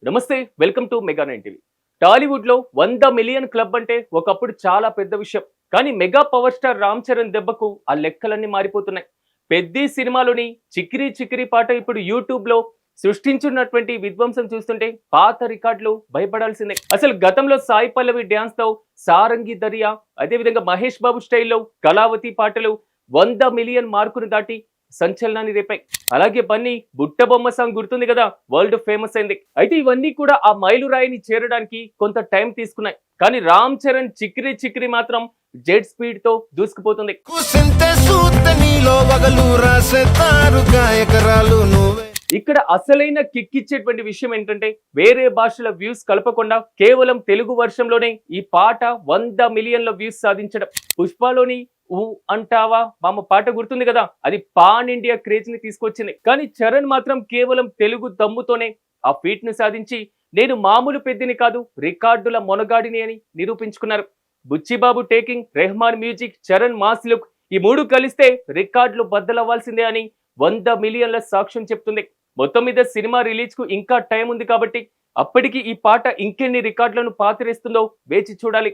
నమస్తే, welcome to mega 9 TV. Tollywood లో 100 million club అంటే ఒకప్పుడు చాలా పెద్ద విషయం. కానీ mega power star Ram Charan దెబ్బకు ఆ లెక్కలన్నీ మారిపోతున్నాయి. పెద్ద సినిమాలోని చిక్కిరి చిక్కిరి పాట ఇప్పుడు యూట్యూబ్ లో సృష్టించున్నటువంటి విధ్వంసం చూస్తుంటే పాత రికార్డులు భయపడాల్సిందే. అసలు గతంలో సాయి పల్లవి డ్యాన్స్ తో సారంగి దరియా, అదేవిధంగా మహేష్ బాబు స్టైల్లో కళావతి పాటలు 100 మిలియన్ మార్కును దాటి సంచలనాన్ని రేపాయి. అలాగే బన్నీ బుట్టబొమ్మ సాంగ్ గుర్తుంది కదా, వరల్డ్ ఫేమస్ అయింది. అయితే ఇవన్నీ కూడా ఆ మైలురాయిని చేరడానికి కొంత టైం తీసుకున్నాయి. కానీ రామ్ చరణ్ చిక్కిరి చిక్కిరి మాత్రం జెట్ స్పీడ్ తో దూసుకుపోతుంది. ఇక్కడ అసలైన కిక్ ఇచ్చేటువంటి విషయం ఏంటంటే, వేరే భాషల వ్యూస్ కలపకుండా కేవలం తెలుగు వర్షంలోనే ఈ పాట 100 మిలియన్ల వ్యూస్ సాధించడం. పుష్పలోని ఊ అంటావా మామ పాట గుర్తుంది కదా, అది పాన్ ఇండియా క్రేజ్ ని తీసుకొచ్చింది. కానీ చరణ్ మాత్రం కేవలం తెలుగు దమ్ముతోనే ఆ ఫీట్ ను సాధించి నేను మామూలు పెద్దని కాదు, రికార్డుల మొనగాడిని అని నిరూపించుకున్నారు. Buchibabu taking, Rahman music, Charan mass look, ఈ మూడు కలిస్తే రికార్డులు బద్దలవ్వాల్సిందే అని 100 మిలియన్ల సాక్ష్యం చెప్తుంది. మొత్తం మీద సినిమా రిలీజ్ కు ఇంకా టైం ఉంది కాబట్టి అప్పటికి ఈ పాట ఇంకెన్ని రికార్డులను పాతిరేస్తుందో వేచి చూడాలి.